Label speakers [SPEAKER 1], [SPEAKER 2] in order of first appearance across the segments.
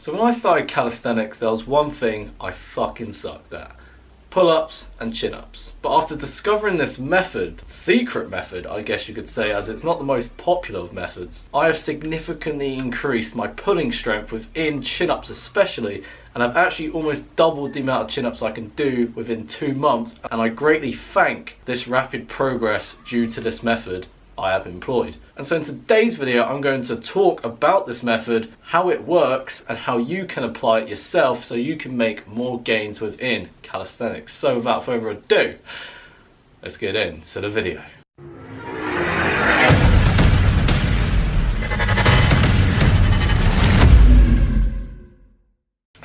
[SPEAKER 1] So when I started calisthenics, there was one thing I fucking sucked at. Pull-ups and chin-ups. But after discovering this method, secret method I guess you could say, as it's not the most popular of methods, I have significantly increased my pulling strength within chin-ups especially, and I've actually almost doubled the amount of chin-ups I can do within 2 months, and I greatly thank this rapid progress due to this method I have employed. And so in today's video I'm going to talk about this method, how it works, and how you can apply it yourself so you can make more gains within calisthenics. So without further ado, let's get into the video.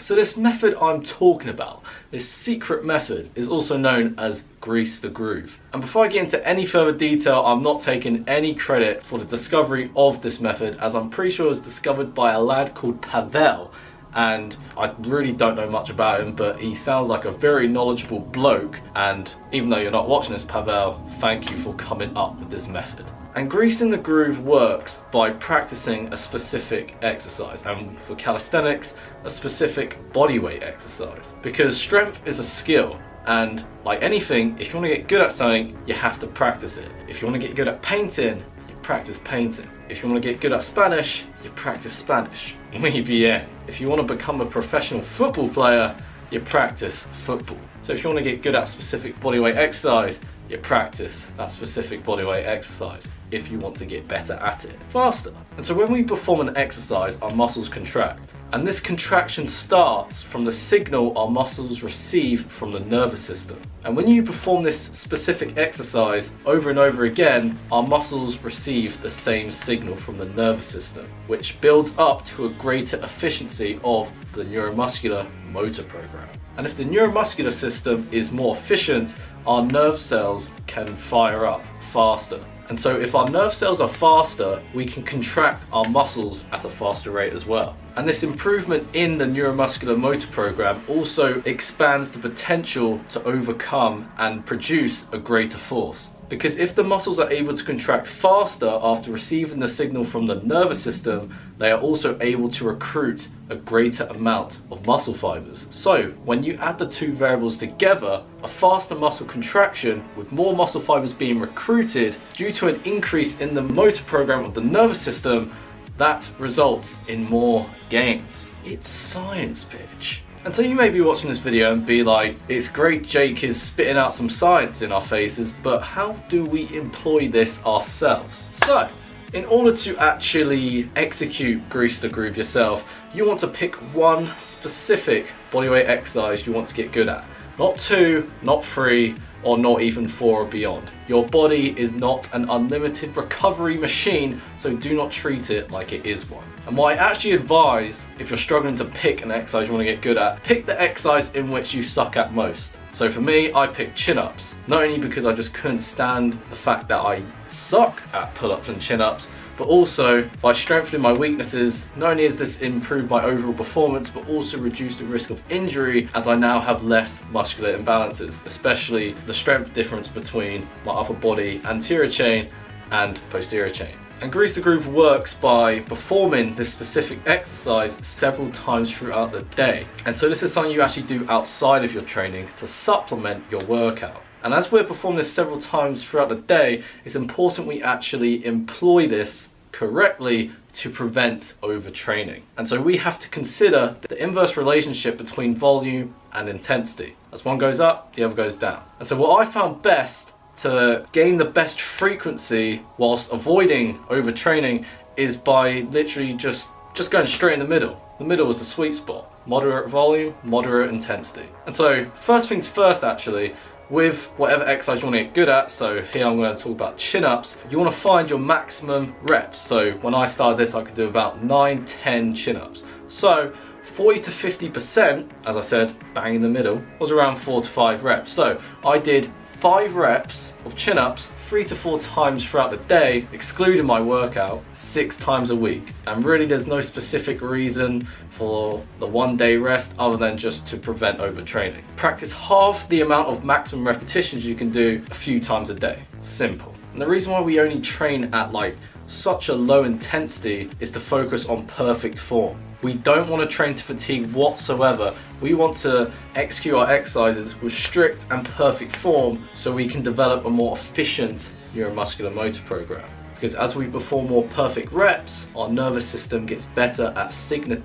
[SPEAKER 1] So this method I'm talking about, this secret method, is also known as grease the groove. And before I get into any further detail, I'm not taking any credit for the discovery of this method, as I'm pretty sure it was discovered by a lad called Pavel, and I really don't know much about him, but he sounds like a very knowledgeable bloke, and even though you're not watching this, Pavel, thank you for coming up with this method. And greasing the groove works by practicing a specific exercise, and for calisthenics, a specific bodyweight exercise. Because strength is a skill, and like anything, if you want to get good at something, you have to practice it. If you want to get good at painting, you practice painting. If you want to get good at Spanish, you practice Spanish. Muy bien. If you want to become a professional football player, you practice football. So if you want to get good at specific bodyweight exercise, you practice that specific bodyweight exercise if you want to get better at it faster. And so when we perform an exercise, our muscles contract. And this contraction starts from the signal our muscles receive from the nervous system. And when you perform this specific exercise over and over again, our muscles receive the same signal from the nervous system, which builds up to a greater efficiency of the neuromuscular motor program. And if the neuromuscular system is more efficient, our nerve cells can fire up faster. And so if our nerve cells are faster, we can contract our muscles at a faster rate as well. And this improvement in the neuromuscular motor program also expands the potential to overcome and produce a greater force. Because if the muscles are able to contract faster after receiving the signal from the nervous system, they are also able to recruit a greater amount of muscle fibers. So when you add the two variables together, a faster muscle contraction with more muscle fibers being recruited due to an increase in the motor program of the nervous system, that results in more gains. It's science, bitch. And so you may be watching this video and be like, it's great Jake is spitting out some science in our faces, but how do we employ this ourselves? So, in order to actually execute Grease the Groove yourself, you want to pick one specific bodyweight exercise you want to get good at. Not 2, not 3, or not even 4 or beyond. Your body is not an unlimited recovery machine, so do not treat it like it is one. And what I actually advise, if you're struggling to pick an exercise you want to get good at, pick the exercise in which you suck at most. So for me, I picked chin-ups, not only because I just couldn't stand the fact that I sucked at pull-ups and chin-ups, but also by strengthening my weaknesses, not only has this improved my overall performance, but also reduced the risk of injury, as I now have less muscular imbalances, especially the strength difference between my upper body anterior chain and posterior chain. And Grease the Groove works by performing this specific exercise several times throughout the day. And so this is something you actually do outside of your training to supplement your workout. And as we're performing this several times throughout the day, it's important we actually employ this correctly to prevent overtraining. And so we have to consider the inverse relationship between volume and intensity. As one goes up, the other goes down. And so what I found best to gain the best frequency whilst avoiding overtraining is by literally just going straight in the middle. The middle was the sweet spot. Moderate volume, moderate intensity. And so first things first actually, with whatever exercise you want to get good at, so here I'm going to talk about chin-ups, you want to find your maximum reps. So when I started this, I could do about 9-10 chin-ups. So 40 to 50%, as I said, bang in the middle, was around 4 to 5 reps. So I did 5 reps of chin-ups 3 to 4 times throughout the day, excluding my workout, 6 times a week. And really there's no specific reason for the 1 day rest other than just to prevent overtraining. Practice half the amount of maximum repetitions you can do a few times a day. Simple. And the reason why we only train at like such a low intensity is to focus on perfect form. We don't want to train to fatigue whatsoever. We want to execute our exercises with strict and perfect form so we can develop a more efficient neuromuscular motor program. Because as we perform more perfect reps, our nervous system gets better at signaling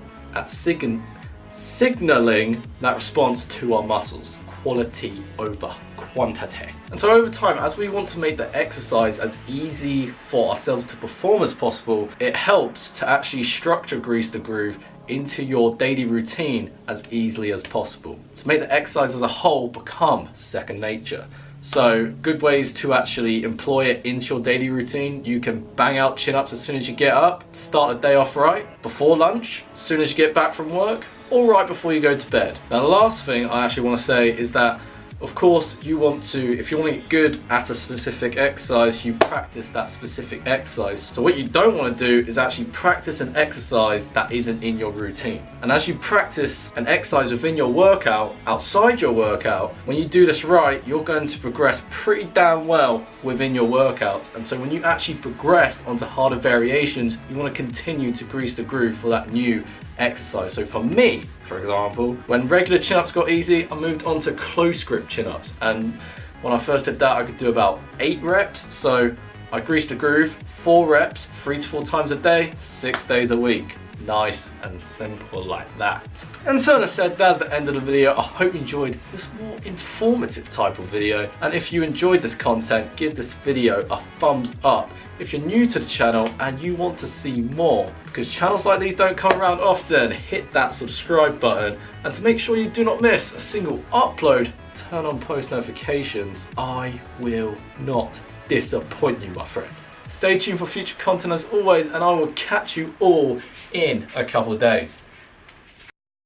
[SPEAKER 1] that response to our muscles. Quality over quantity. And so over time, as we want to make the exercise as easy for ourselves to perform as possible, it helps to actually structure Grease the Groove into your daily routine as easily as possible, to make the exercise as a whole become second nature. So good ways to actually employ it into your daily routine: you can bang out chin-ups as soon as you get up, start the day off right, before lunch, as soon as you get back from work, or right before you go to bed. Now the last thing I actually want to say is that, of course, if you want to get good at a specific exercise, you practice that specific exercise. So what you don't want to do is actually practice an exercise that isn't in your routine. And as you practice an exercise within your workout, outside your workout, when you do this right, you're going to progress pretty damn well within your workouts. And so when you actually progress onto harder variations, you want to continue to grease the groove for that new exercise. So for me, for example, when regular chin-ups got easy, I moved on to close grip chin-ups. And when I first did that, I could do about 8 reps. So I greased the groove, 4 reps, 3 to 4 times a day, 6 days a week. Nice and simple like that. And so as I said, that's the end of the video. I hope you enjoyed this more informative type of video. And if you enjoyed this content, give this video a thumbs up. If you're new to the channel and you want to see more, because channels like these don't come around often, hit that subscribe button. And to make sure you do not miss a single upload, turn on post notifications. I will not disappoint you, my friend. Stay tuned for future content as always, and I will catch you all in a couple of days.